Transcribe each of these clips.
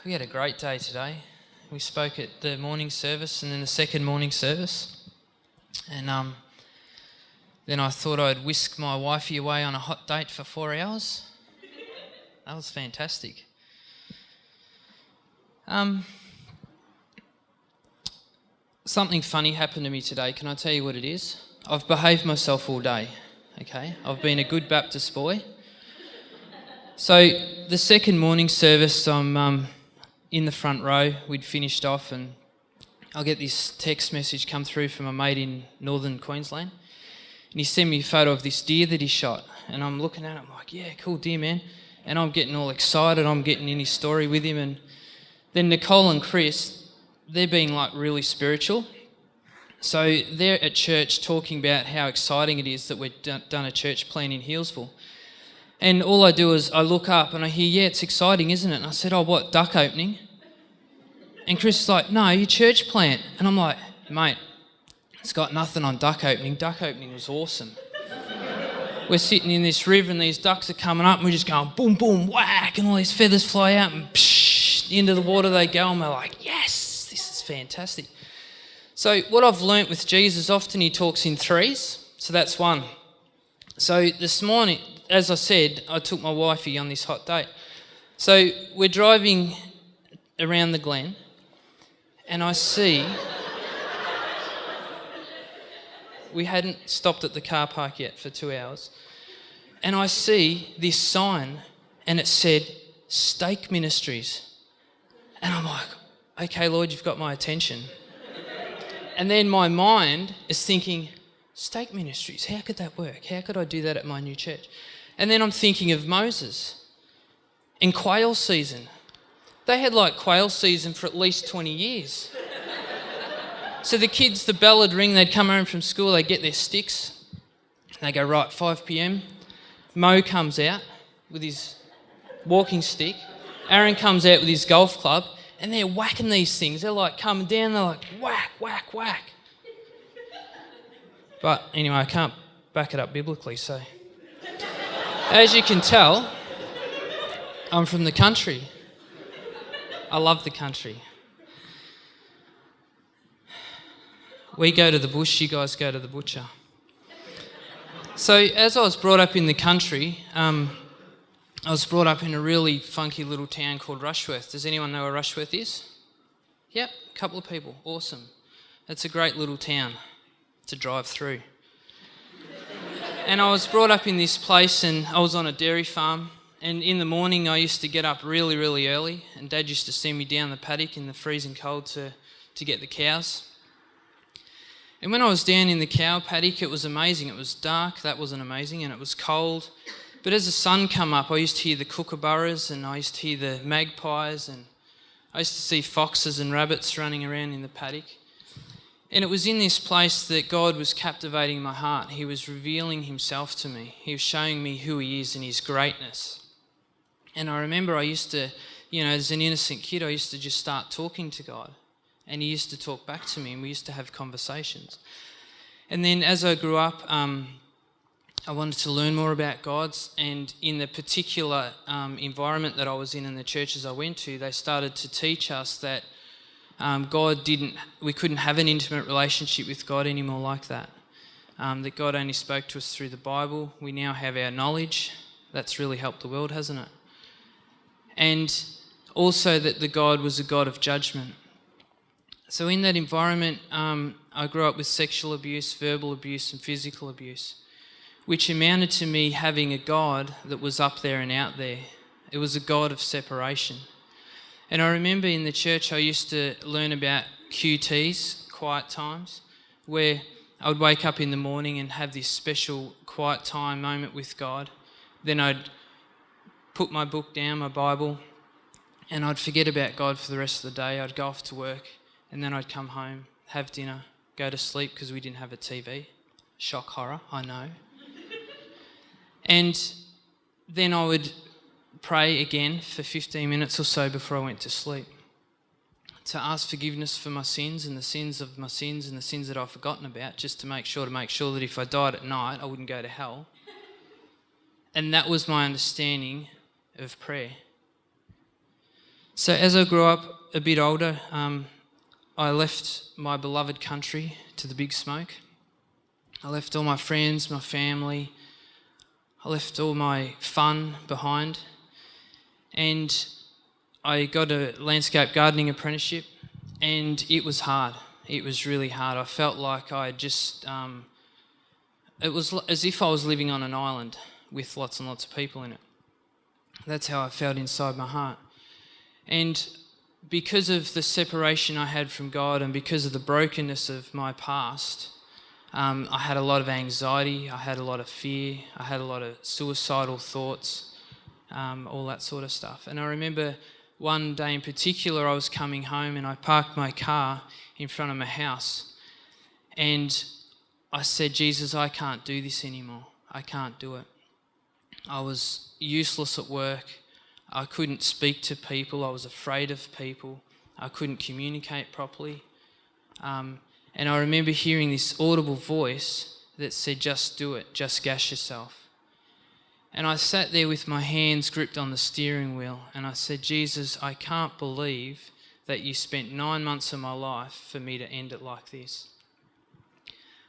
We had a great day today. We spoke at the morning service and then the second morning service. And then I thought I'd whisk my wifey away on a hot date for 4 hours. That was fantastic. Something funny happened to me today. Can I tell you what it is? I've behaved myself all day, okay? I've been a good Baptist boy. So the second morning service, I'm in the front row. We'd finished off and I'll get this text message come through from a mate in northern Queensland. And he sent me a photo of this deer that he shot. And I'm looking at it, I'm like, yeah, cool deer, man. And I'm getting all excited. I'm getting in his story with him. And then Nicole and Chris, they're being like really spiritual. So they're at church talking about how exciting it is that we've done a church plan in Healesville. And all I do is I look up and I hear, yeah, it's exciting, isn't it? And I said, oh, what, duck opening? And Chris is like, no, your church plant. And I'm like, mate, it's got nothing on duck opening. Duck opening was awesome. We're sitting in this river and these ducks are coming up and we're just going boom, boom, whack, and all these feathers fly out and psh, into the water they go, and we're like, yes, this is fantastic. So what I've learnt with Jesus, often he talks in threes. So that's one. So this morning, as I said, I took my wifey on this hot date. So we're driving around the glen and I see... We hadn't stopped at the car park yet for 2 hours. And I see this sign and it said, Steak Ministries. And I'm like, okay, Lord, you've got my attention. And then my mind is thinking, Steak Ministries, how could that work? How could I do that at my new church? And then I'm thinking of Moses in quail season. They had like quail season for at least 20 years. So the kids, the bell would ring, they'd come home from school, they'd get their sticks, they go, right, 5 p.m. Mo comes out with his walking stick, Aaron comes out with his golf club, and they're whacking these things. They're like coming down, they're like whack, whack, whack. But anyway, I can't back it up biblically, so. As you can tell, I'm from the country. I love the country. We go to the bush, you guys go to the butcher. So as I was brought up in the country, I was brought up in a really funky little town called Rushworth. Does anyone know where Rushworth is? Yep, a couple of people. Awesome. It's a great little town to drive through. And I was brought up in this place and I was on a dairy farm. And in the morning I used to get up really, really early and Dad used to send me down the paddock in the freezing cold to get the cows. And when I was down in the cow paddock, it was amazing. It was dark, that wasn't amazing, and it was cold. But as the sun come up, I used to hear the kookaburras and I used to hear the magpies and I used to see foxes and rabbits running around in the paddock. And it was in this place that God was captivating my heart. He was revealing himself to me. He was showing me who he is and his greatness. And I remember I used to, as an innocent kid, I used to just start talking to God. And he used to talk back to me and we used to have conversations. And then as I grew up, I wanted to learn more about God's, and in the particular environment that I was in the churches I went to, they started to teach us that we couldn't have an intimate relationship with God anymore like that. That God only spoke to us through the Bible. We now have our knowledge. That's really helped the world, hasn't it? And also that the God was a God of judgment. So in that environment, I grew up with sexual abuse, verbal abuse and physical abuse, which amounted to me having a God that was up there and out there. It was a God of separation. And I remember in the church I used to learn about QTs, quiet times, where I would wake up in the morning and have this special quiet time moment with God. Then I'd put my book down, my Bible, and I'd forget about God for the rest of the day. I'd go off to work. And then I'd come home, have dinner, go to sleep because we didn't have a TV. Shock horror, I know. And then I would pray again for 15 minutes or so before I went to sleep to ask forgiveness for my sins and the sins of my sins and the sins that I've forgotten about, just to make sure that if I died at night, I wouldn't go to hell. And that was my understanding of prayer. So as I grew up a bit older, I left my beloved country to the big smoke. I left all my friends, my family. I left all my fun behind. And I got a landscape gardening apprenticeship, and it was hard. It was really hard. I felt like I just... it was as if I was living on an island with lots and lots of people in it. That's how I felt inside my heart. And because of the separation I had from God and because of the brokenness of my past, I had a lot of anxiety, I had a lot of fear, I had a lot of suicidal thoughts, all that sort of stuff. And I remember one day in particular, I was coming home and I parked my car in front of my house, and I said, Jesus, I can't do this anymore. I can't do it. I was useless at work. I couldn't speak to people. I was afraid of people. I couldn't communicate properly. And I remember hearing this audible voice that said, just do it, just gas yourself. And I sat there with my hands gripped on the steering wheel, and I said, Jesus, I can't believe that you spent 9 months of my life for me to end it like this.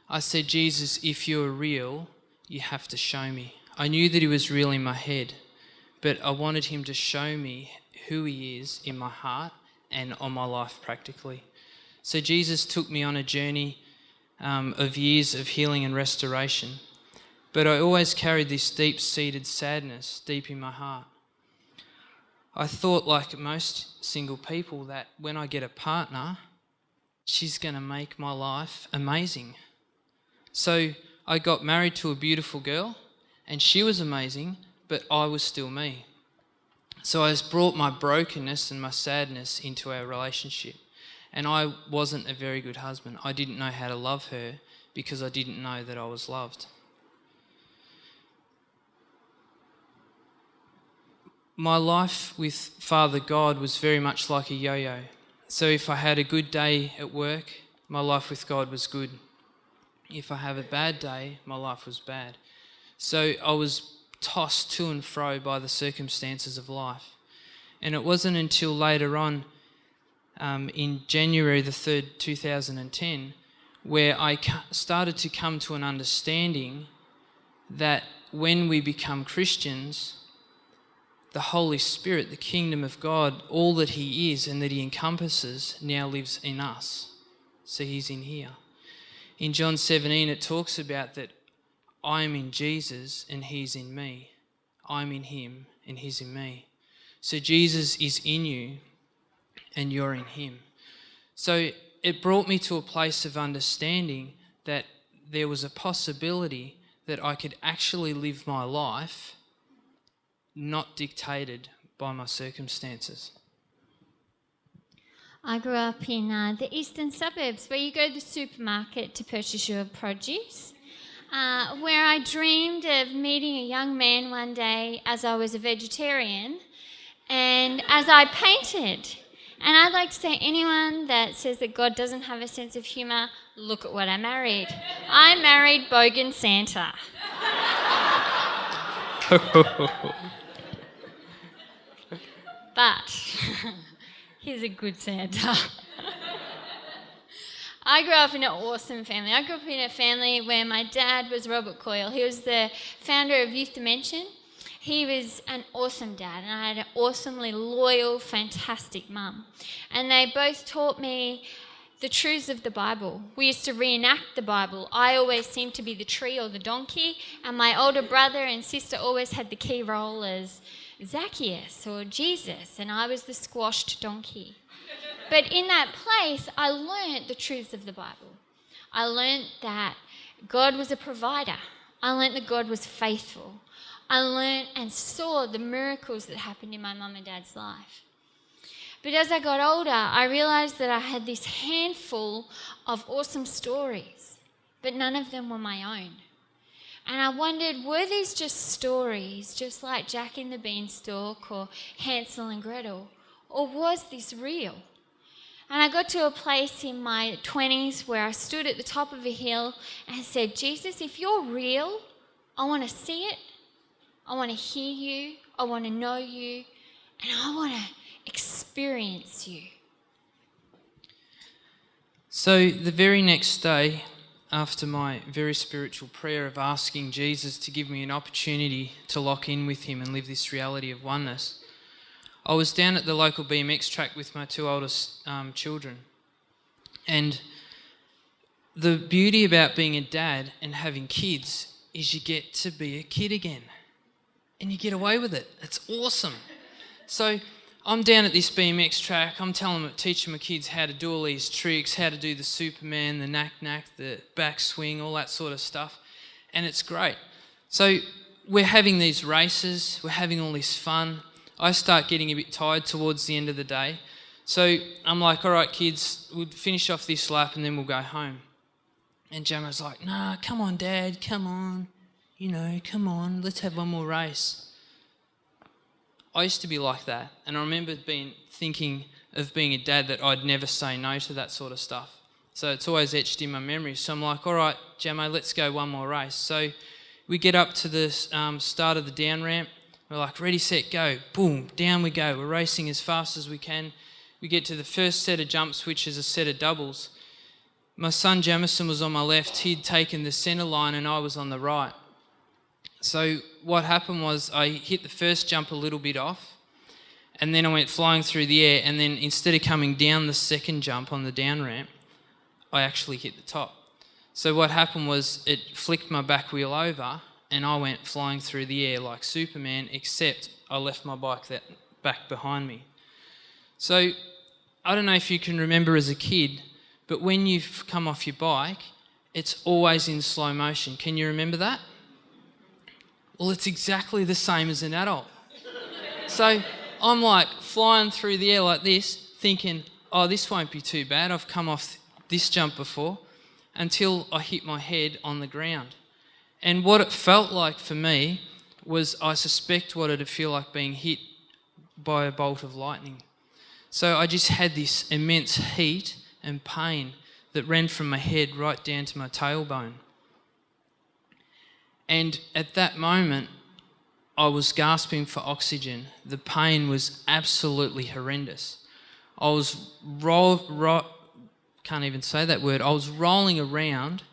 I said, Jesus, if you're real, you have to show me. I knew that he was real in my head, but I wanted him to show me who he is in my heart and on my life practically. So Jesus took me on a journey of years of healing and restoration, but I always carried this deep-seated sadness deep in my heart. I thought, like most single people, that when I get a partner, she's going to make my life amazing. So I got married to a beautiful girl, and she was amazing, but I was still me. So I brought my brokenness and my sadness into our relationship, and I wasn't a very good husband. I didn't know how to love her because I didn't know that I was loved. My life with Father God was very much like a yo-yo. So if I had a good day at work, my life with God was good. If I have a bad day, my life was bad. So I was tossed to and fro by the circumstances of life. And it wasn't until later on, in January the 3rd, 2010, where I started to come to an understanding that when we become Christians, the Holy Spirit, the kingdom of God, all that he is and that he encompasses now lives in us. So he's in here. In John 17, it talks about that I'm in Jesus and he's in me. I'm in him and he's in me. So Jesus is in you and you're in him. So it brought me to a place of understanding that there was a possibility that I could actually live my life not dictated by my circumstances. I grew up in the eastern suburbs where you go to the supermarket to purchase your produce, where I dreamed of meeting a young man one day as I was a vegetarian and as I painted. And I'd like to say anyone that says that God doesn't have a sense of humour, look at what I married. I married Bogan Santa. But he's a good Santa. I grew up in an awesome family. I grew up in a family where my dad was Robert Coyle. He was the founder of Youth Dimension. He was an awesome dad, and I had an awesomely loyal, fantastic mum. And they both taught me the truths of the Bible. We used to reenact the Bible. I always seemed to be the tree or the donkey, and my older brother and sister always had the key role as Zacchaeus or Jesus, and I was the squashed donkey. But in that place, I learnt the truths of the Bible. I learnt that God was a provider. I learnt that God was faithful. I learnt and saw the miracles that happened in my mum and dad's life. But as I got older, I realised that I had this handful of awesome stories, but none of them were my own. And I wondered, were these just stories, just like Jack and the Beanstalk or Hansel and Gretel, or was this real? And I got to a place in my 20s where I stood at the top of a hill and said, Jesus, if you're real, I want to see it, I want to hear you, I want to know you, and I want to experience experience you. So the very next day, after my very spiritual prayer of asking Jesus to give me an opportunity to lock in with him and live this reality of oneness, I was down at the local BMX track with my two oldest children. And the beauty about being a dad and having kids is you get to be a kid again. And you get away with it. It's awesome. So I'm down at this BMX track. I'm teaching my kids how to do all these tricks, how to do the Superman, the knack-knack, the backswing, all that sort of stuff. And it's great. So we're having these races. We're having all this fun. I start getting a bit tired towards the end of the day. So I'm like, all right, kids, we'll finish off this lap and then we'll go home. And Jama's like, nah, come on, Dad, come on. Come on, let's have one more race. I used to be like that, and I remember thinking of being a dad that I'd never say no to that sort of stuff. So it's always etched in my memory. So I'm like, all right, Jamo, let's go one more race. So we get up to the start of the down ramp. We're like, ready, set, go. Boom, down we go. We're racing as fast as we can. We get to the first set of jumps, which is a set of doubles. My son Jamison was on my left. He'd taken the centre line and I was on the right. So what happened was I hit the first jump a little bit off, and then I went flying through the air, and then instead of coming down the second jump on the down ramp, I actually hit the top. So what happened was it flicked my back wheel over and I went flying through the air like Superman, except I left my bike back behind me. So I don't know if you can remember as a kid, but when you've come off your bike, it's always in slow motion. Can you remember that? Well, it's exactly the same as an adult. So I'm like flying through the air like this, thinking, oh, this won't be too bad. I've come off this jump before, until I hit my head on the ground. And what it felt like for me was, I suspect what it'd feel like being hit by a bolt of lightning. So I just had this immense heat and pain that ran from my head right down to my tailbone. And at that moment, I was gasping for oxygen. The pain was absolutely horrendous. I was can't even say that word. I was rolling around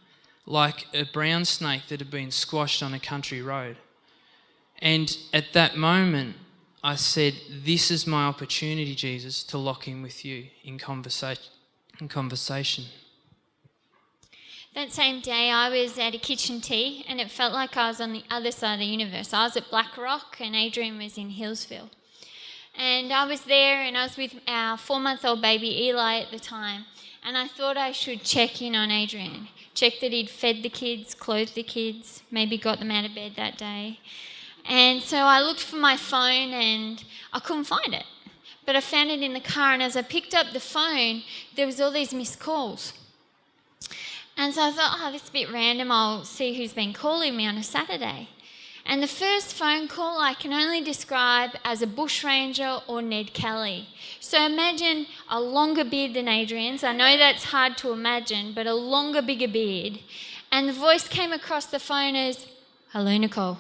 like a brown snake that had been squashed on a country road. And at that moment, I said, this is my opportunity, Jesus, to lock in with you in conversation. That same day, I was at a kitchen tea, and it felt like I was on the other side of the universe. I was at Black Rock, and Adrian was in Hillsville. And I was there, and I was with our 4-month-old baby, Eli, at the time. And I thought I should check in on Adrian, check that he'd fed the kids, clothed the kids, maybe got them out of bed that day. And so I looked for my phone, and I couldn't find it. But I found it in the car, and as I picked up the phone, there was all these missed calls. And so I thought, this is a bit random. I'll see who's been calling me on a Saturday. And the first phone call I can only describe as a bushranger or Ned Kelly. So imagine a longer beard than Adrian's. I know that's hard to imagine, but a longer, bigger beard. And the voice came across the phone as, hello, Nicole,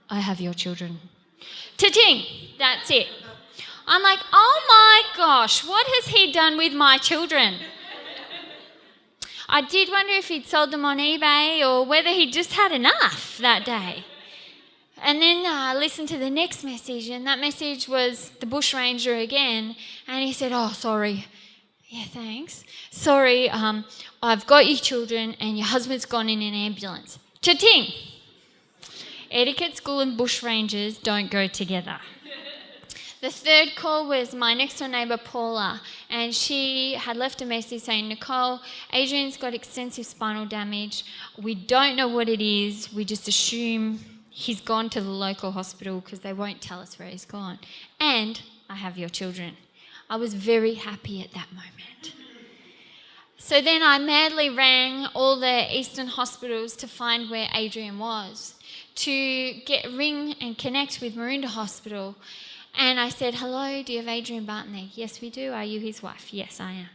I have your children. Ta-ting, that's it. I'm like, oh my gosh, what has he done with my children? I did wonder if he'd sold them on eBay or whether he'd just had enough that day. And then I listened to the next message, and that message was the bushranger again. And he said, oh, sorry. Yeah, thanks. Sorry, I've got your children and your husband's gone in an ambulance. Cha-ting! Etiquette school and bushrangers don't go together. The third call was my next door neighbour, Paula, and she had left a message saying, Nicole, Adrian's got extensive spinal damage. We don't know what it is. We just assume he's gone to the local hospital because they won't tell us where he's gone. And I have your children. I was very happy at that moment. So then I madly rang all the eastern hospitals to find where Adrian was, to ring and connect with Maroondah Hospital. And I said, hello, do you have Adrian Barton there? Yes, we do. Are you his wife? Yes, I am.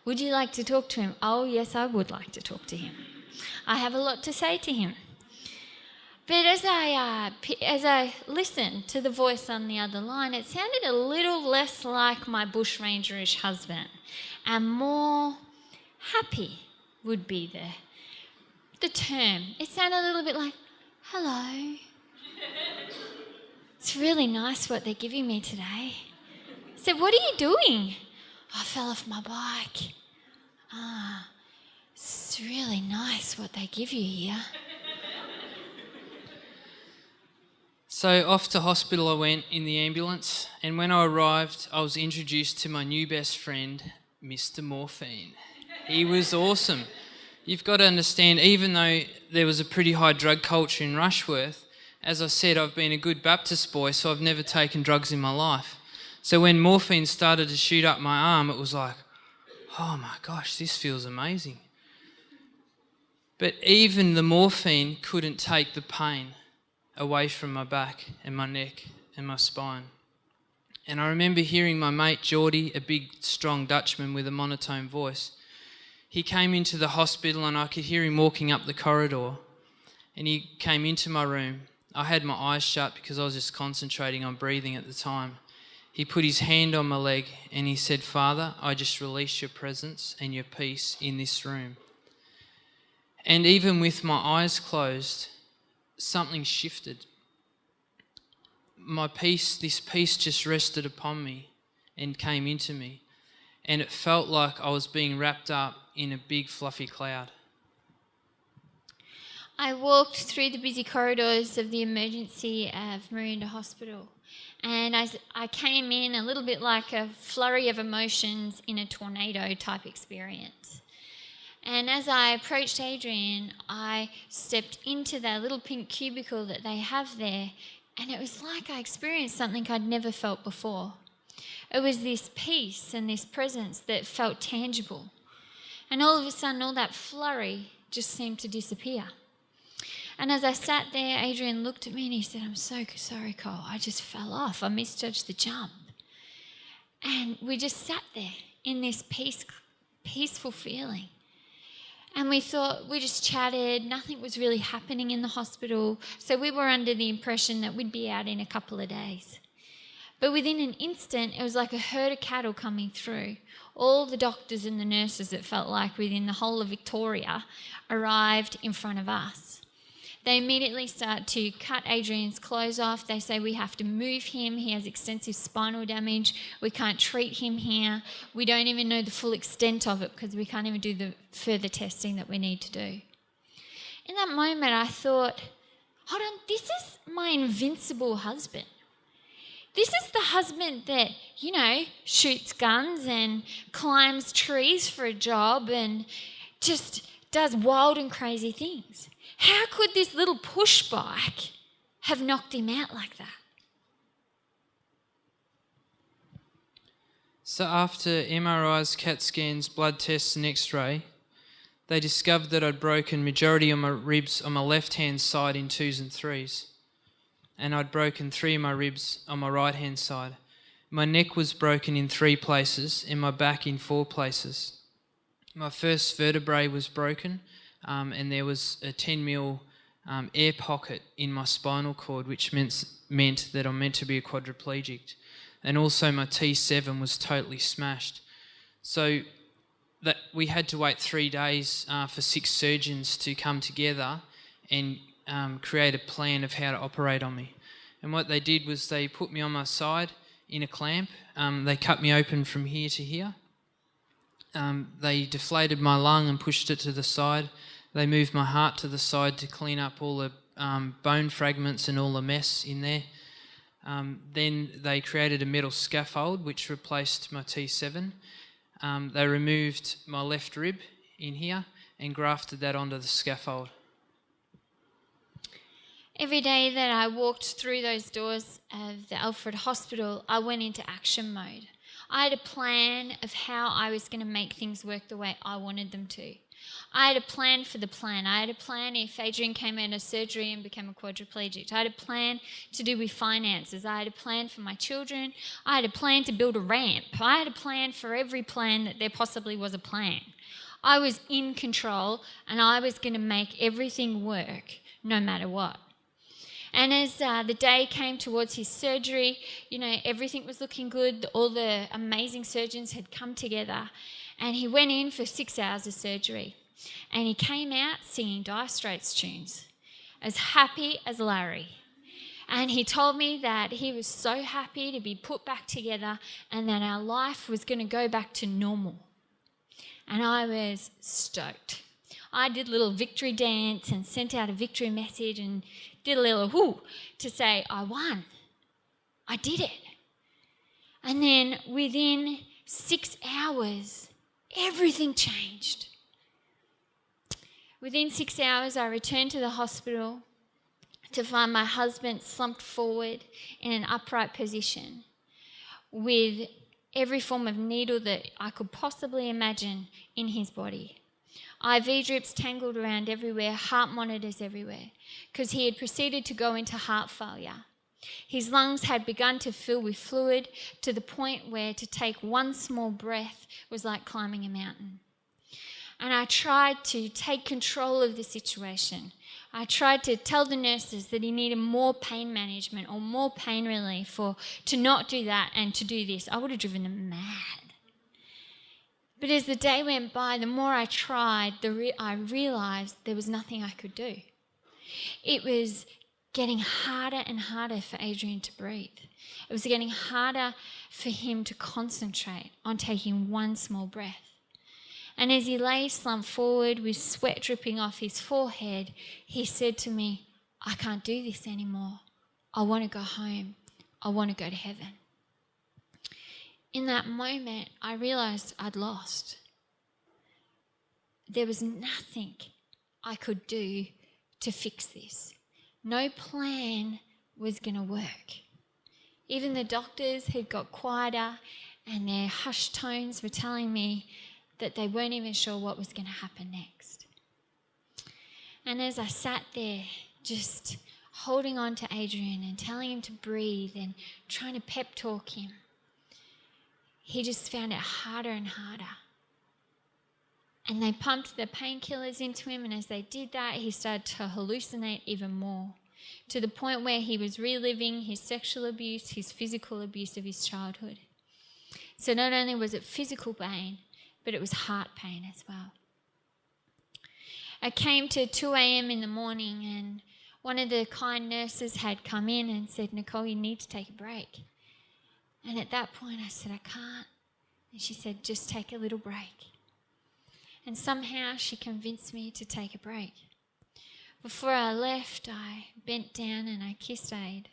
Would you like to talk to him? Oh, yes, I would like to talk to him. I have a lot to say to him. But as I listened to the voice on the other line, it sounded a little less like my bushrangerish husband and more happy would be the term. It sounded a little bit like, hello. It's really nice what they're giving me today. I said, what are you doing? I fell off my bike. It's really nice what they give you here. So off to hospital I went in the ambulance, and when I arrived, I was introduced to my new best friend, Mr. Morphine. He was awesome. You've got to understand, even though there was a pretty high drug culture in Rushworth, as I said, I've been a good Baptist boy, so I've never taken drugs in my life. So when morphine started to shoot up my arm, it was like, oh my gosh, this feels amazing. But even the morphine couldn't take the pain away from my back and my neck and my spine. And I remember hearing my mate Geordie, a big, strong Dutchman with a monotone voice. He came into the hospital and I could hear him walking up the corridor. And he came into my room. I had my eyes shut because I was just concentrating on breathing at the time. He put his hand on my leg and he said, Father, I just release your presence and your peace in this room. And even with my eyes closed, something shifted. This peace just rested upon me and came into me. And it felt like I was being wrapped up in a big fluffy cloud. I walked through the busy corridors of the emergency of Marinda Hospital, and I came in a little bit like a flurry of emotions in a tornado type experience. And as I approached Adrian, I stepped into that little pink cubicle that they have there, and it was like I experienced something I'd never felt before. It was this peace and this presence that felt tangible. And all of a sudden, all that flurry just seemed to disappear. And as I sat there, Adrian looked at me and he said, I'm so sorry, Cole. I just fell off. I misjudged the jump. And we just sat there in this peaceful feeling. And we just chatted. Nothing was really happening in the hospital. So we were under the impression that we'd be out in a couple of days. But within an instant, it was like a herd of cattle coming through. All the doctors and the nurses, it felt like, within the whole of Victoria, arrived in front of us. They immediately start to cut Adrian's clothes off. They say we have to move him. He has extensive spinal damage. We can't treat him here. We don't even know the full extent of it because we can't even do the further testing that we need to do. In that moment, I thought, hold on, this is my invincible husband. This is the husband that, shoots guns and climbs trees for a job and just does wild and crazy things. How could this little push bike have knocked him out like that? So after MRIs, CAT scans, blood tests and x-ray, they discovered that I'd broken majority of my ribs on my left-hand side in 2s and 3s. And I'd broken 3 of my ribs on my right-hand side. My neck was broken in 3 places and my back in 4 places. My first vertebrae was broken, and there was a 10mm air pocket in my spinal cord, which meant that I'm meant to be a quadriplegic. And also my T7 was totally smashed. So that we had to wait 3 days for 6 surgeons to come together and create a plan of how to operate on me. And what they did was they put me on my side in a clamp. They cut me open from here to here. They deflated my lung and pushed it to the side. They moved my heart to the side to clean up all the bone fragments and all the mess in there. Then they created a metal scaffold which replaced my T7. They removed my left rib in here and grafted that onto the scaffold. Every day that I walked through those doors of the Alfred Hospital, I went into action mode. I had a plan of how I was going to make things work the way I wanted them to. I had a plan for the plan. I had a plan if Adrian came out of surgery and became a quadriplegic. I had a plan to do with finances. I had a plan for my children. I had a plan to build a ramp. I had a plan for every plan that there possibly was a plan. I was in control and I was going to make everything work no matter what. And as the day came towards his surgery, everything was looking good. All the amazing surgeons had come together. And he went in for 6 hours of surgery. And he came out singing Dire Straits tunes, as happy as Larry. And he told me that he was so happy to be put back together and that our life was going to go back to normal. And I was stoked. I did a little victory dance and sent out a victory message and did a little whoo to say, I won. I did it. And then within 6 hours, everything changed. Within 6 hours, I returned to the hospital to find my husband slumped forward in an upright position with every form of needle that I could possibly imagine in his body. IV drips tangled around everywhere, heart monitors everywhere, because he had proceeded to go into heart failure. His lungs had begun to fill with fluid to the point where to take one small breath was like climbing a mountain. And I tried to take control of the situation. I tried to tell the nurses that he needed more pain management or more pain relief, or to not do that and to do this. I would have driven them mad. But as the day went by, the more I tried, I realised there was nothing I could do. It was getting harder and harder for Adrian to breathe. It was getting harder for him to concentrate on taking one small breath. And as he lay slumped forward with sweat dripping off his forehead, he said to me, I can't do this anymore. I want to go home. I want to go to heaven. In that moment, I realised I'd lost. There was nothing I could do to fix this. No plan was going to work. Even the doctors had got quieter and their hushed tones were telling me that they weren't even sure what was going to happen next. And as I sat there just holding on to Adrian and telling him to breathe and trying to pep talk him, he just found it harder and harder. And they pumped the painkillers into him, and as they did that, he started to hallucinate even more, to the point where he was reliving his sexual abuse, his physical abuse of his childhood. So not only was it physical pain, but it was heart pain as well. I came to 2 a.m. in the morning, and one of the kind nurses had come in and said, Nicole, you need to take a break. And at that point I said, I can't. And she said, just take a little break. And somehow she convinced me to take a break. Before I left, I bent down and I kissed Ade.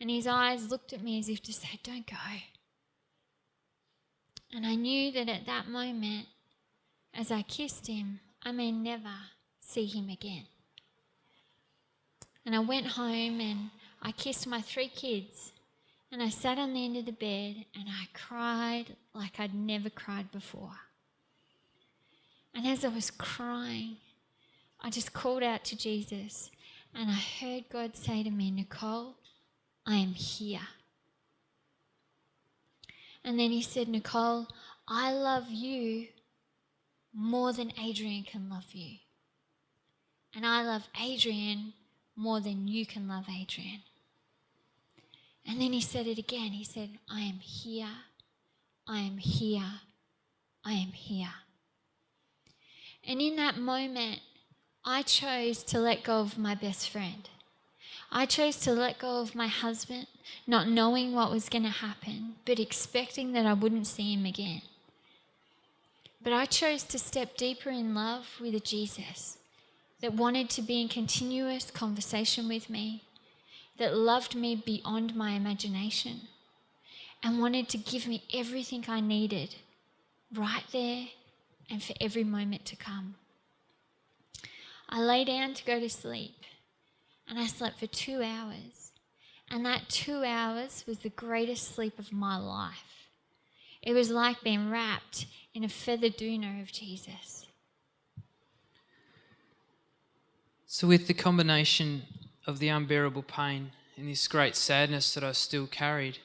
And his eyes looked at me as if to say, don't go. And I knew that at that moment, as I kissed him, I may never see him again. And I went home and I kissed my 3 kids. And I sat on the end of the bed and I cried like I'd never cried before. And as I was crying, I just called out to Jesus and I heard God say to me, Nicole, I am here. And then he said, Nicole, I love you more than Adrian can love you. And I love Adrian more than you can love Adrian. And then he said it again. He said, I am here, I am here, I am here. And in that moment, I chose to let go of my best friend. I chose to let go of my husband, not knowing what was going to happen, but expecting that I wouldn't see him again. But I chose to step deeper in love with a Jesus that wanted to be in continuous conversation with me, that loved me beyond my imagination, and wanted to give me everything I needed right there and for every moment to come. I lay down to go to sleep, and I slept for 2 hours, and that 2 hours was the greatest sleep of my life. It was like being wrapped in a feather doona of Jesus. So with the combination of the unbearable pain and this great sadness that I still carried,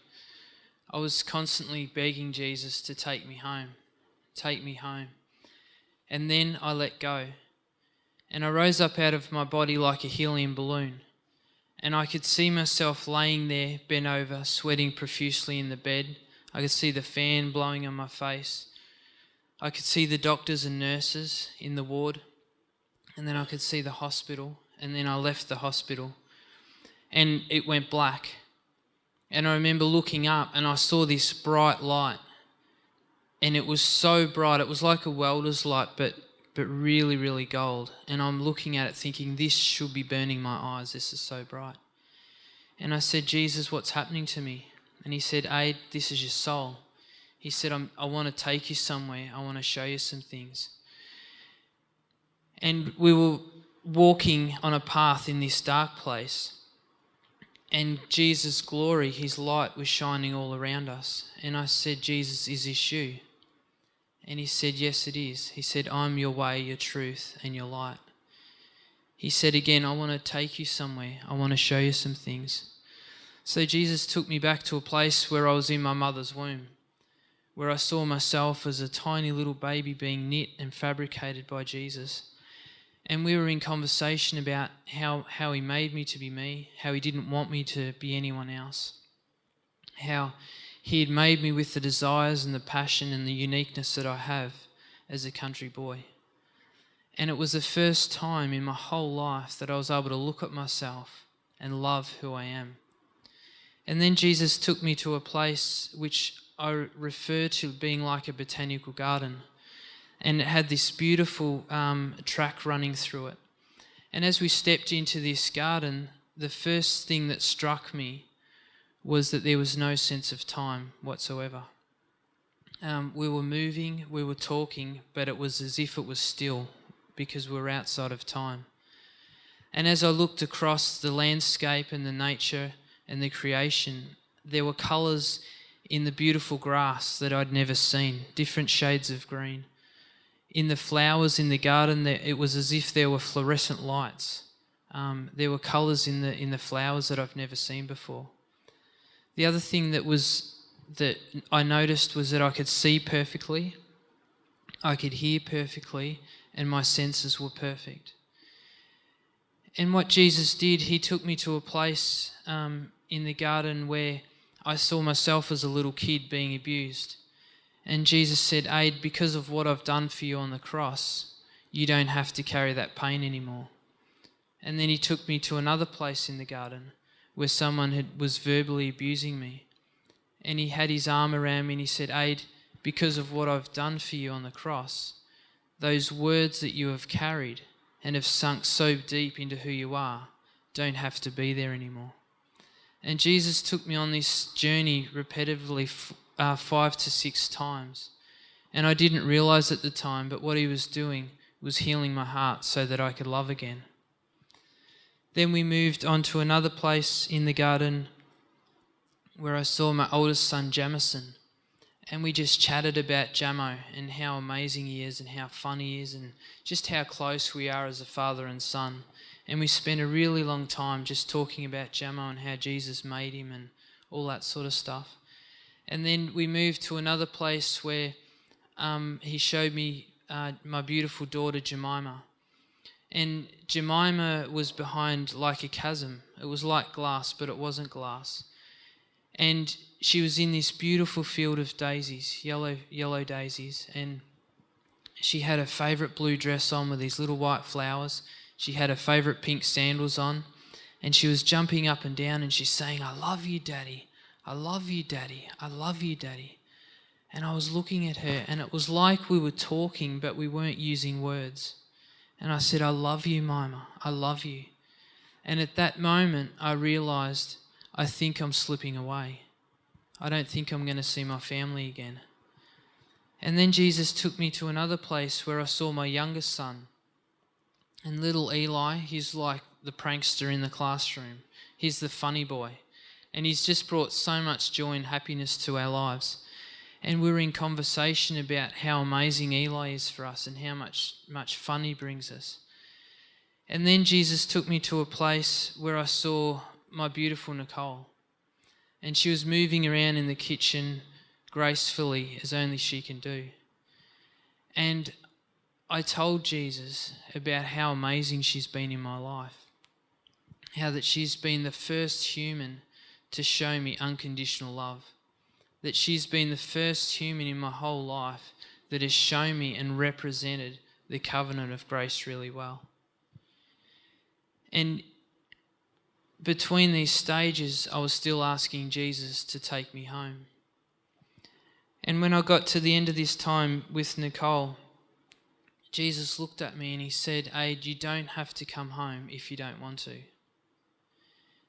I was constantly begging Jesus to take me home, take me home. And then I let go. And I rose up out of my body like a helium balloon. And I could see myself laying there, bent over, sweating profusely in the bed. I could see the fan blowing on my face. I could see the doctors and nurses in the ward. And then I could see the hospital. And then I left the hospital. And it went black. And I remember looking up and I saw this bright light. And it was so bright. It was like a welder's light, but really, really gold. And I'm looking at it thinking, this should be burning my eyes. This is so bright. And I said, Jesus, what's happening to me? And he said, Aid, this is your soul. He said, I want to take you somewhere. I want to show you some things. And we were walking on a path in this dark place. And Jesus' glory, his light was shining all around us. And I said, Jesus, is this you? And he said, yes, it is. He said, I'm your way, your truth, and your light. He said again, I want to take you somewhere. I want to show you some things. So Jesus took me back to a place where I was in my mother's womb, where I saw myself as a tiny little baby being knit and fabricated by Jesus. And we were in conversation about how he made me to be me, how he didn't want me to be anyone else, how he had made me with the desires and the passion and the uniqueness that I have as a country boy. And it was the first time in my whole life that I was able to look at myself and love who I am. And then Jesus took me to a place which I refer to being like a botanical garden. And it had this beautiful track running through it. And as we stepped into this garden, the first thing that struck me was that there was no sense of time whatsoever. We were moving, we were talking, but it was as if it was still because we were outside of time. And as I looked across the landscape and the nature and the creation, there were colours in the beautiful grass that I'd never seen, different shades of green. In the flowers in the garden, it was as if there were fluorescent lights. There were colours in the flowers that I've never seen before. The other thing that I noticed was that I could see perfectly, I could hear perfectly, and my senses were perfect. And what Jesus did, he took me to a place in the garden where I saw myself as a little kid being abused. And Jesus said, Aid, because of what I've done for you on the cross, you don't have to carry that pain anymore. And then he took me to another place in the garden where someone was verbally abusing me. And he had his arm around me and he said, Aid, because of what I've done for you on the cross, those words that you have carried and have sunk so deep into who you are don't have to be there anymore. And Jesus took me on this journey repetitively 5 to 6 times. And I didn't realize at the time, but what he was doing was healing my heart so that I could love again. Then we moved on to another place in the garden where I saw my oldest son, Jamison. And we just chatted about Jamo and how amazing he is and how fun he is and just how close we are as a father and son. And we spent a really long time just talking about Jamo and how Jesus made him and all that sort of stuff. And then we moved to another place where he showed me my beautiful daughter, Jemima. And Jemima was behind like a chasm. It was like glass, but it wasn't glass. And she was in this beautiful field of daisies, yellow daisies. And she had her favourite blue dress on with these little white flowers. She had her favourite pink sandals on. And she was jumping up and down and she's saying, I love you, Daddy. I love you, Daddy. I love you, Daddy. And I was looking at her and it was like we were talking, but we weren't using words. And I said, I love you, Mima. I love you. And at that moment, I realised, I think I'm slipping away. I don't think I'm going to see my family again. And then Jesus took me to another place where I saw my youngest son. And little Eli, he's like the prankster in the classroom. He's the funny boy. And he's just brought so much joy and happiness to our lives. And we were in conversation about how amazing Eli is for us and how much fun he brings us. And then Jesus took me to a place where I saw my beautiful Nicole. And she was moving around in the kitchen gracefully as only she can do. And I told Jesus about how amazing she's been in my life. how that she's been the first human to show me unconditional love. That she's been the first human in my whole life that has shown me and represented the covenant of grace really well. And between these stages, I was still asking Jesus to take me home. And when I got to the end of this time with Nicole, Jesus looked at me and he said, "Aid, you don't have to come home if you don't want to."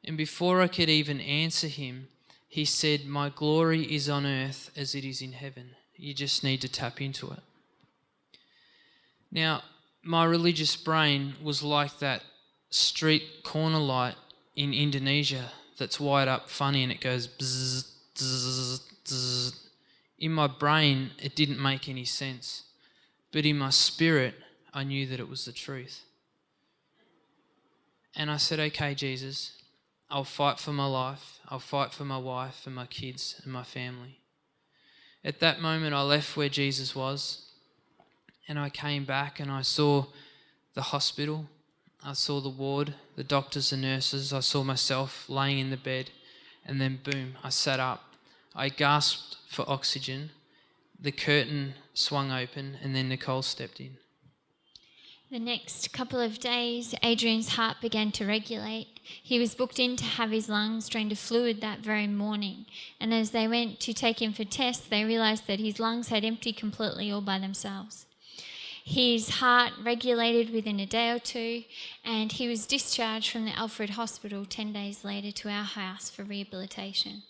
And before I could even answer him, he said, "My glory is on earth as it is in heaven. You just need to tap into it." Now, my religious brain was like that street corner light in Indonesia that's wired up funny and it goes bzzz, bzzz, bzzz. In my brain, it didn't make any sense. But in my spirit, I knew that it was the truth. And I said, "Okay, Jesus, I'll fight for my life. I'll fight for my wife and my kids and my family." At that moment, I left where Jesus was and I came back and I saw the hospital. I saw the ward, the doctors and nurses. I saw myself laying in the bed, and then boom, I sat up. I gasped for oxygen. The curtain swung open and then Nicole stepped in. The next couple of days, Adrian's heart began to regulate. He was booked in to have his lungs drained of fluid that very morning. And as they went to take him for tests, they realised that his lungs had emptied completely all by themselves. His heart regulated within a day or two, and he was discharged from the Alfred Hospital 10 days later to our house for rehabilitation.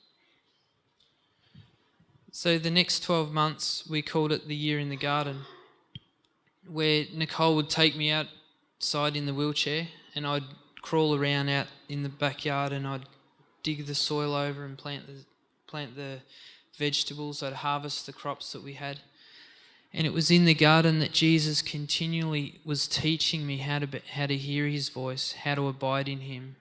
So the next 12 months, we called it the year in the garden, where Nicole would take me outside in the wheelchair and I'd crawl around out in the backyard and I'd dig the soil over and plant the vegetables. I'd harvest the crops that we had. And it was in the garden that Jesus continually was teaching me how to hear his voice, how to abide in him.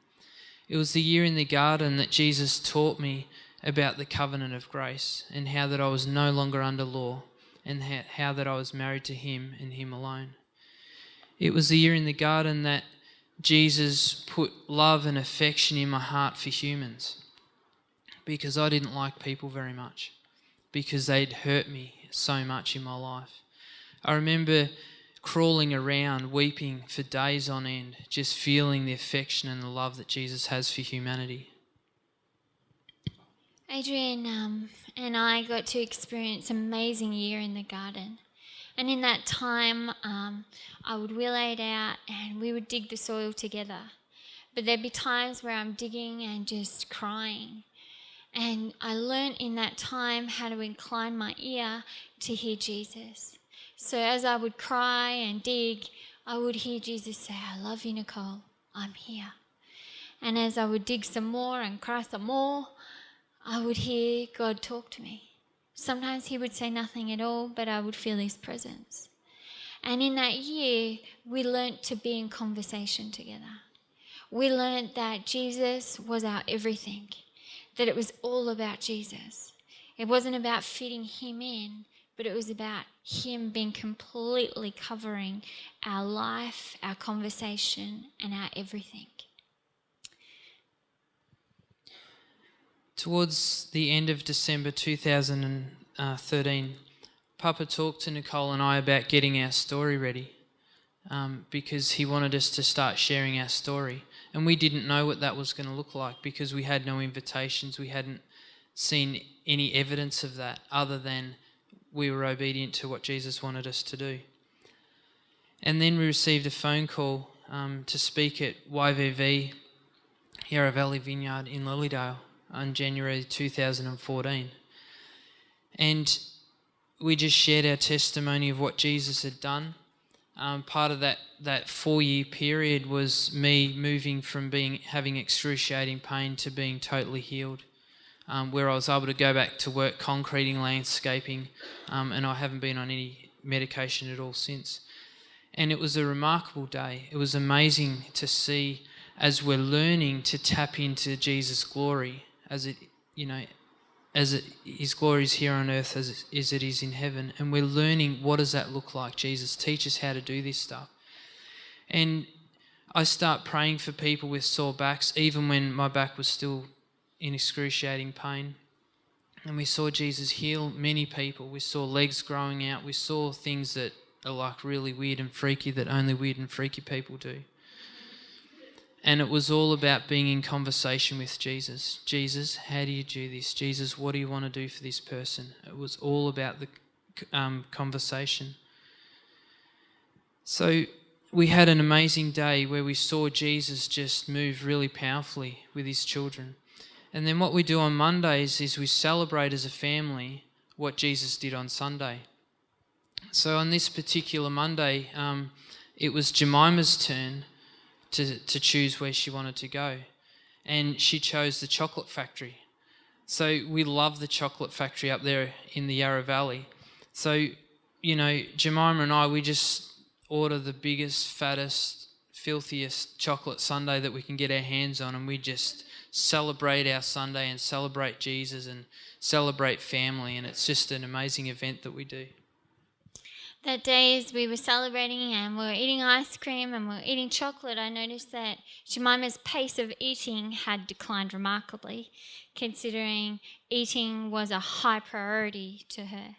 It was the year in the garden that Jesus taught me about the covenant of grace and how that I was no longer under law and how that I was married to him and him alone. It was the year in the garden that Jesus put love and affection in my heart for humans, because I didn't like people very much, because they'd hurt me so much in my life. I remember crawling around, weeping for days on end, just feeling the affection and the love that Jesus has for humanity. Adrian and I got to experience an amazing year in the garden. And in that time, I would wheel it out and we would dig the soil together. But there'd be times where I'm digging and just crying. And I learned in that time how to incline my ear to hear Jesus. So as I would cry and dig, I would hear Jesus say, "I love you, Nicole. I'm here." And as I would dig some more and cry some more, I would hear God talk to me. Sometimes he would say nothing at all, but I would feel his presence. And in that year, we learnt to be in conversation together. We learnt that Jesus was our everything, that it was all about Jesus. It wasn't about fitting him in, but it was about him being completely covering our life, our conversation, and our everything. Towards the end of December 2013, Papa talked to Nicole and I about getting our story ready, because he wanted us to start sharing our story. And we didn't know what that was going to look like because we had no invitations. We hadn't seen any evidence of that other than we were obedient to what Jesus wanted us to do. And then we received a phone call to speak at YVV, Yarra Valley Vineyard in Lilydale, on January 2014. And we just shared our testimony of what Jesus had done. Part of that 4-year period was me moving from having excruciating pain to being totally healed, where I was able to go back to work concreting, landscaping, and I haven't been on any medication at all since. And it was a remarkable day. It was amazing to see as we're learning to tap into Jesus' glory, his glory is here on earth as it is in heaven, and we're learning what does that look like. Jesus, teach us how to do this stuff. And I start praying for people with sore backs, even when my back was still in excruciating pain. And we saw Jesus heal many people. We saw legs growing out. We saw things that are like really weird and freaky that only weird and freaky people do. And it was all about being in conversation with Jesus. Jesus, how do you do this? Jesus, what do you want to do for this person? It was all about the conversation. So we had an amazing day where we saw Jesus just move really powerfully with his children. And then what we do on Mondays is we celebrate as a family what Jesus did on Sunday. So on this particular Monday, it was Jemima's turn to choose where she wanted to go. And she chose the chocolate factory. So we love the chocolate factory up there in the Yarra Valley. So, you know, Jemima and I, we just order the biggest, fattest, filthiest chocolate sundae that we can get our hands on, and we just celebrate our Sunday and celebrate Jesus and celebrate family, and it's just an amazing event that we do. That day as we were celebrating and we were eating ice cream and we were eating chocolate, I noticed that Jemima's pace of eating had declined remarkably, considering eating was a high priority to her.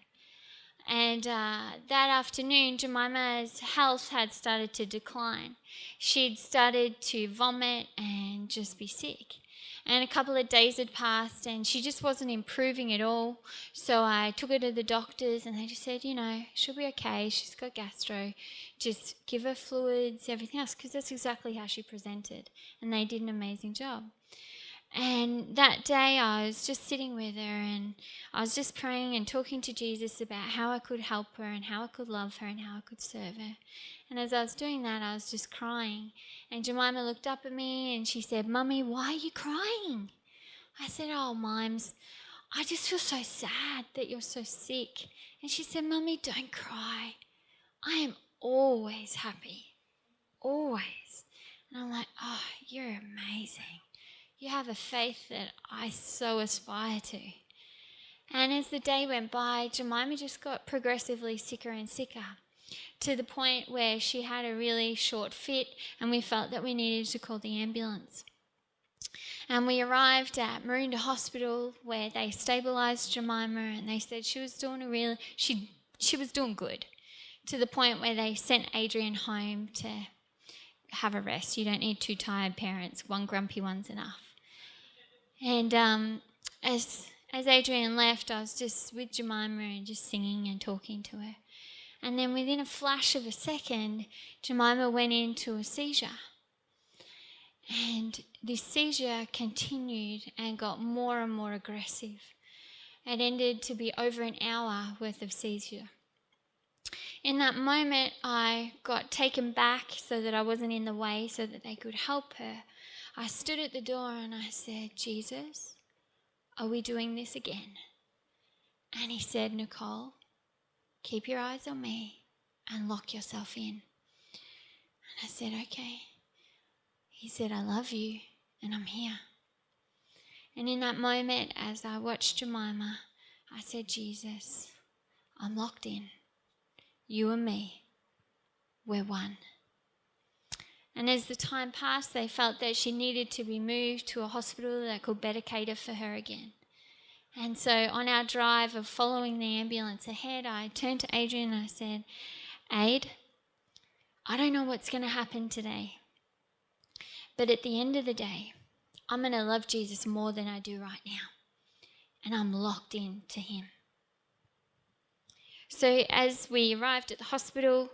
And that afternoon, Jemima's health had started to decline. She'd started to vomit and just be sick. And a couple of days had passed and she just wasn't improving at all. So I took her to the doctors and they just said, you know, she'll be okay. She's got gastro. Just give her fluids, everything else, because that's exactly how she presented. And they did an amazing job. And that day I was just sitting with her and I was just praying and talking to Jesus about how I could help her and how I could love her and how I could serve her. And as I was doing that, I was just crying. And Jemima looked up at me and she said, Mummy, why are you crying? I said, oh, Mimes, I just feel so sad that you're so sick. And she said, Mummy, don't cry. I am always happy. Always. And I'm like, oh, you're amazing. You have a faith that I so aspire to. And as the day went by, Jemima just got progressively sicker and sicker, to the point where she had a really short fit and we felt that we needed to call the ambulance. And we arrived at Maroondah Hospital where they stabilised Jemima and they said she was doing she was doing good, to the point where they sent Adrian home to have a rest. You don't need two tired parents, one grumpy one's enough. And as Adrian left, I was just with Jemima and just singing and talking to her. And then within a flash of a second, Jemima went into a seizure. And this seizure continued and got more and more aggressive. It ended to be over an hour worth of seizure. In that moment, I got taken back so that I wasn't in the way so that they could help her. I stood at the door and I said, Jesus, are we doing this again? And he said, Nicole, keep your eyes on me and lock yourself in. And I said, okay. He said, I love you and I'm here. And in that moment, as I watched Jemima, I said, Jesus, I'm locked in. You and me, we're one. And as the time passed, they felt that she needed to be moved to a hospital that could better cater for her again. And so on our drive of following the ambulance ahead, I turned to Adrian and I said, Aid, I don't know what's going to happen today, but at the end of the day, I'm going to love Jesus more than I do right now. And I'm locked in to him. So as we arrived at the hospital,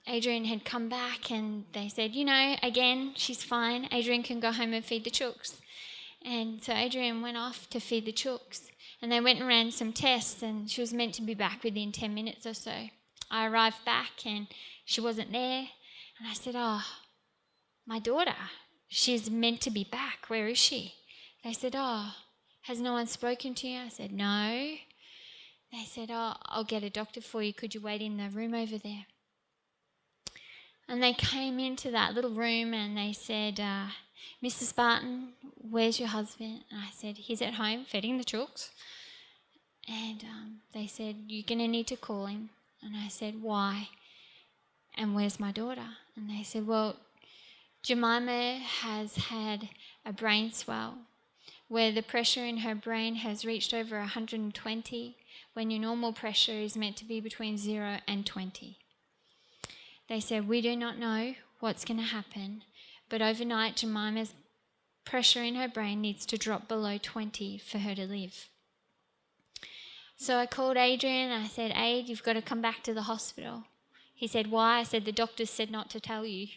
Adrian had come back and they said, you know, again, she's fine. Adrian can go home and feed the chooks. And so Adrian went off to feed the chooks. And they went and ran some tests and she was meant to be back within 10 minutes or so. I arrived back and she wasn't there. And I said, oh, my daughter, she's meant to be back. Where is she? They said, oh, has no one spoken to you? I said, no. They said, oh, I'll get a doctor for you. Could you wait in the room over there? And they came into that little room and they said, Mrs. Barton, where's your husband? And I said, he's at home feeding the chooks. And they said, you're going to need to call him. And I said, why? And where's my daughter? And they said, well, Jemima has had a brain swell where the pressure in her brain has reached over 120, when your normal pressure is meant to be between 0 and 20. They said, we do not know what's going to happen, but overnight Jemima's pressure in her brain needs to drop below 20 for her to live. So I called Adrian and I said, Aid, you've got to come back to the hospital. He said, why? I said, the doctors said not to tell you.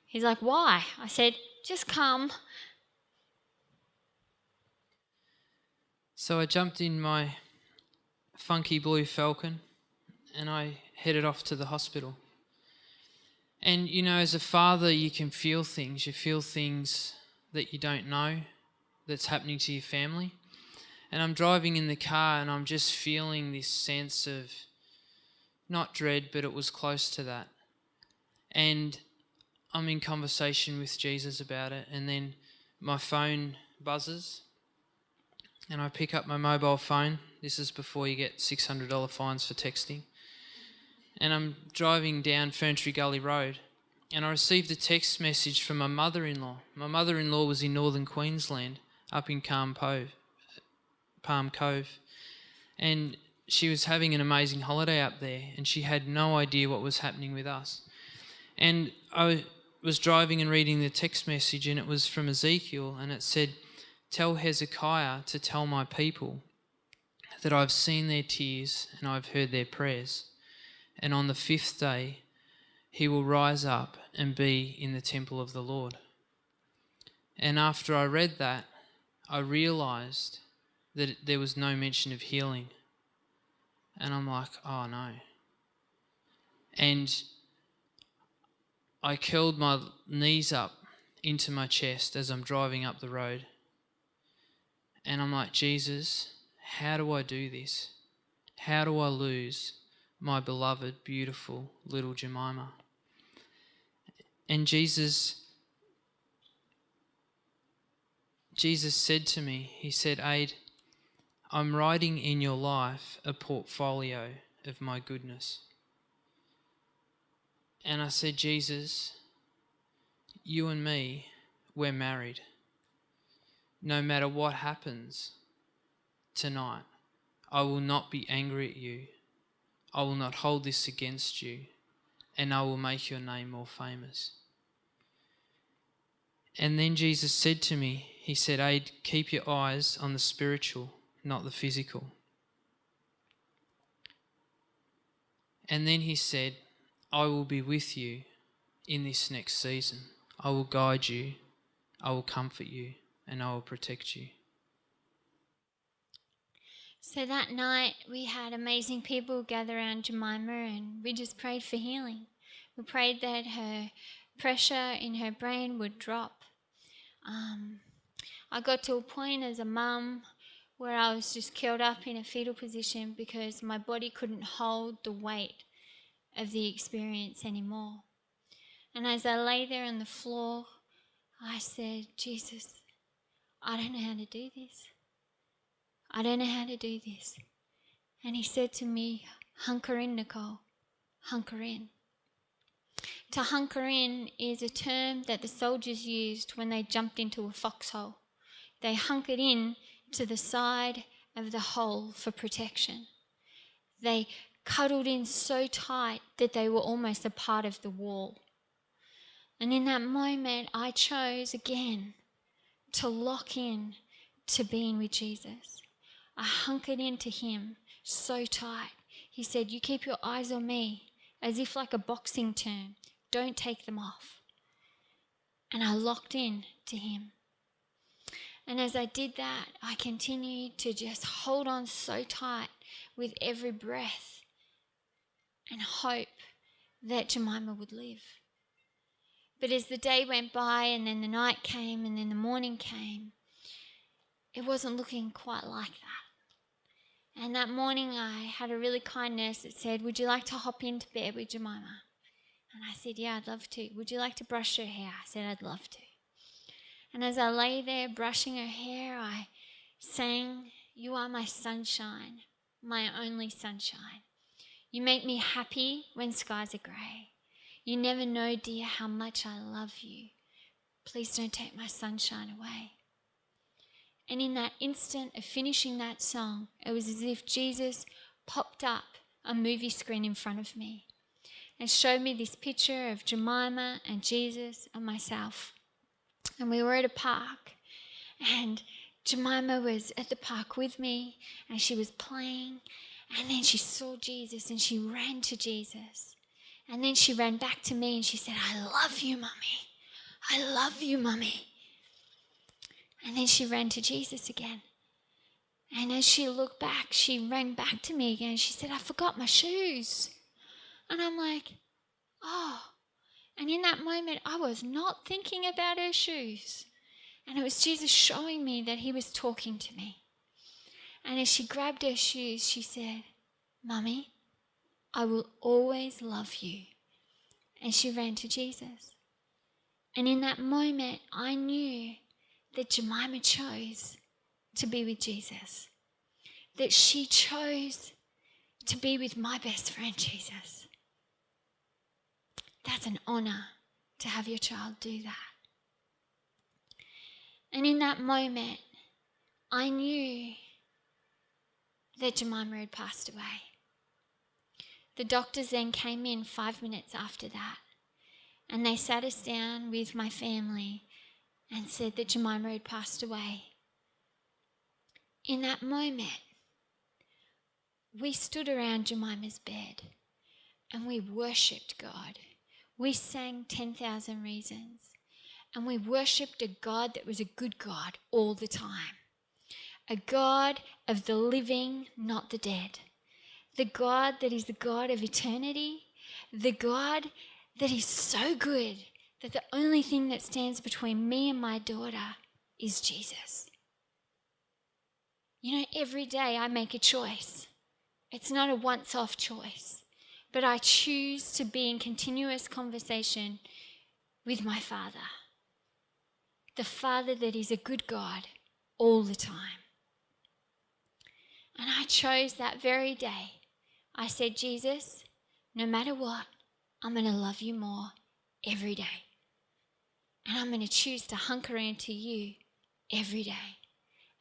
He's like, why? I said, just come. So I jumped in my funky blue Falcon and I headed off to the hospital. And, you know, as a father, you can feel things. You feel things that you don't know that's happening to your family. And I'm driving in the car and I'm just feeling this sense of, not dread, but it was close to that. And I'm in conversation with Jesus about it, and then my phone buzzes and I pick up my mobile phone. This is before you get $600 fines for texting. And I'm driving down Ferntree Gully Road and I received a text message from my mother-in-law. My mother-in-law was in northern Queensland, up in Palm Cove. And she was having an amazing holiday up there and she had no idea what was happening with us. And I was driving and reading the text message and it was from Ezekiel and it said, tell Hezekiah to tell my people that I've seen their tears and I've heard their prayers. And on the 5th day, he will rise up and be in the temple of the Lord. And after I read that, I realised that there was no mention of healing. And I'm like, oh no. And I curled my knees up into my chest as I'm driving up the road. And I'm like, Jesus, how do I do this? How do I lose my beloved, beautiful little Jemima? And Jesus said to me, he said, Aid, I'm writing in your life a portfolio of my goodness. And I said, Jesus, you and me, we're married. No matter what happens tonight, I will not be angry at you. I will not hold this against you, and I will make your name more famous. And then Jesus said to me, he said, Aid, keep your eyes on the spiritual, not the physical. And then he said, I will be with you in this next season. I will guide you, I will comfort you, and I will protect you. So that night we had amazing people gather around Jemima and we just prayed for healing. We prayed that her pressure in her brain would drop. I got to a point as a mum where I was just curled up in a fetal position because my body couldn't hold the weight of the experience anymore. And as I lay there on the floor, I said, Jesus, I don't know how to do this. I don't know how to do this. And he said to me, hunker in, Nicole, hunker in. To hunker in is a term that the soldiers used when they jumped into a foxhole. They hunkered in to the side of the hole for protection. They cuddled in so tight that they were almost a part of the wall. And in that moment, I chose again to lock in to being with Jesus. I hunkered into him so tight. He said, you keep your eyes on me, as if like a boxing term. Don't take them off. And I locked in to him. And as I did that, I continued to just hold on so tight with every breath and hope that Jemima would live. But as the day went by and then the night came and then the morning came, it wasn't looking quite like that. And that morning I had a really kind nurse that said, would you like to hop into bed with Jemima? And I said, yeah, I'd love to. Would you like to brush her hair? I said, I'd love to. And as I lay there brushing her hair, I sang, you are my sunshine, my only sunshine. You make me happy when skies are grey. You never know, dear, how much I love you. Please don't take my sunshine away. And in that instant of finishing that song, it was as if Jesus popped up a movie screen in front of me and showed me this picture of Jemima and Jesus and myself. And we were at a park, and Jemima was at the park with me, and she was playing, and then she saw Jesus and she ran to Jesus. And then she ran back to me and she said, I love you, Mummy. I love you, Mummy. And then she ran to Jesus again. And as she looked back, she ran back to me again. She said, I forgot my shoes. And I'm like, oh. And in that moment, I was not thinking about her shoes. And it was Jesus showing me that he was talking to me. And as she grabbed her shoes, she said, Mummy, I will always love you. And she ran to Jesus. And in that moment, I knew that Jemima chose to be with Jesus. That she chose to be with my best friend, Jesus. That's an honor to have your child do that. And in that moment, I knew that Jemima had passed away. The doctors then came in 5 minutes after that, and they sat us down with my family and said that Jemima had passed away. In that moment, we stood around Jemima's bed and we worshipped God. We sang 10,000 Reasons, and we worshipped a God that was a good God all the time. A God of the living, not the dead. The God that is the God of eternity. The God that is so good that the only thing that stands between me and my daughter is Jesus. You know, every day I make a choice. It's not a once-off choice, but I choose to be in continuous conversation with my Father. The Father that is a good God all the time. And I chose that very day. I said, Jesus, no matter what, I'm going to love you more every day. And I'm going to choose to hunker into you every day.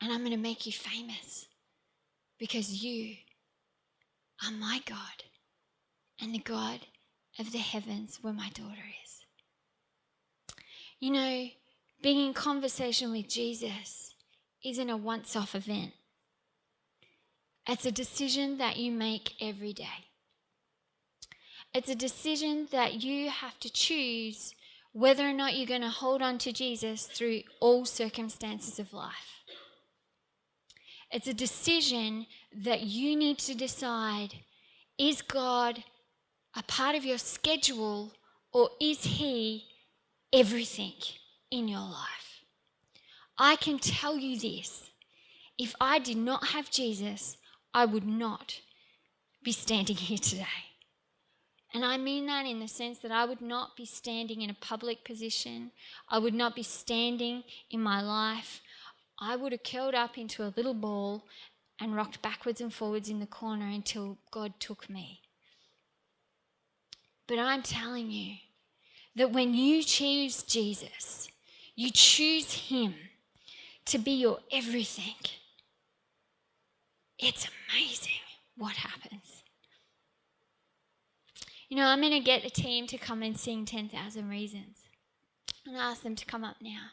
And I'm going to make you famous because you are my God and the God of the heavens where my daughter is. You know, being in conversation with Jesus isn't a once-off event. It's a decision that you make every day. It's a decision that you have to choose whether or not you're going to hold on to Jesus through all circumstances of life. It's a decision that you need to decide, is God a part of your schedule or is he everything in your life? I can tell you this, if I did not have Jesus, I would not be standing here today. And I mean that in the sense that I would not be standing in a public position. I would not be standing in my life. I would have curled up into a little ball and rocked backwards and forwards in the corner until God took me. But I'm telling you that when you choose Jesus, you choose him to be your everything. It's amazing what happens. You know, I'm going to get the team to come and sing 10,000 Reasons. And ask them to come up now.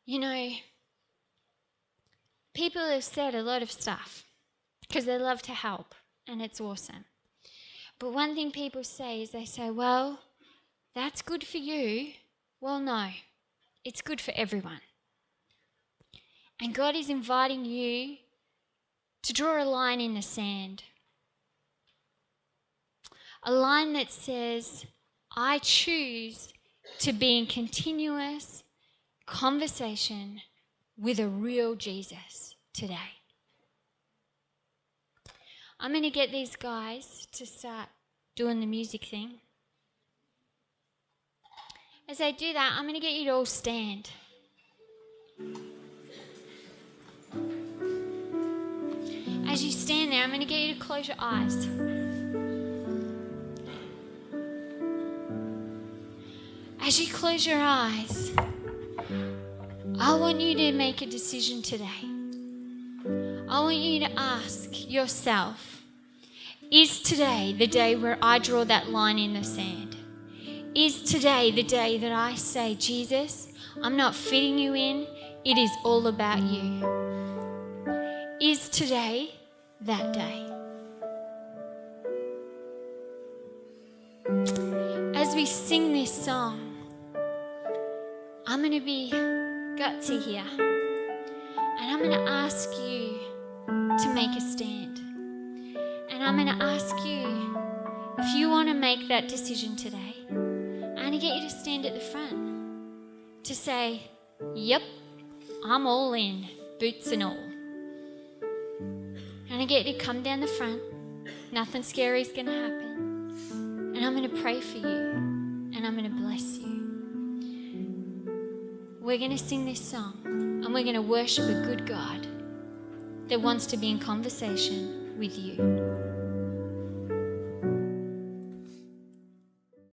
You know, people have said a lot of stuff because they love to help and it's awesome. But one thing people say is they say, well, that's good for you. Well, no, it's good for everyone. And God is inviting you to draw a line in the sand. A line that says, I choose to be in continuous conversation with a real Jesus today. I'm going to get these guys to start doing the music thing. As they do that, I'm going to get you to all stand. As you stand there, I'm going to get you to close your eyes. As you close your eyes, I want you to make a decision today. I want you to ask yourself, is today the day where I draw that line in the sand? Is today the day that I say, Jesus, I'm not fitting you in, it is all about you? Is today that day? As we sing this song, I'm going to be gutsy here, and I'm going to ask you to make a stand. And I'm going to ask you, if you want to make that decision today, I'm going to get you to stand at the front to say, yep, I'm all in, boots and all. And I get you to come down the front. Nothing scary is going to happen. And I'm going to pray for you, and I'm going to bless you. We're going to sing this song, and we're going to worship a good God that wants to be in conversation with you.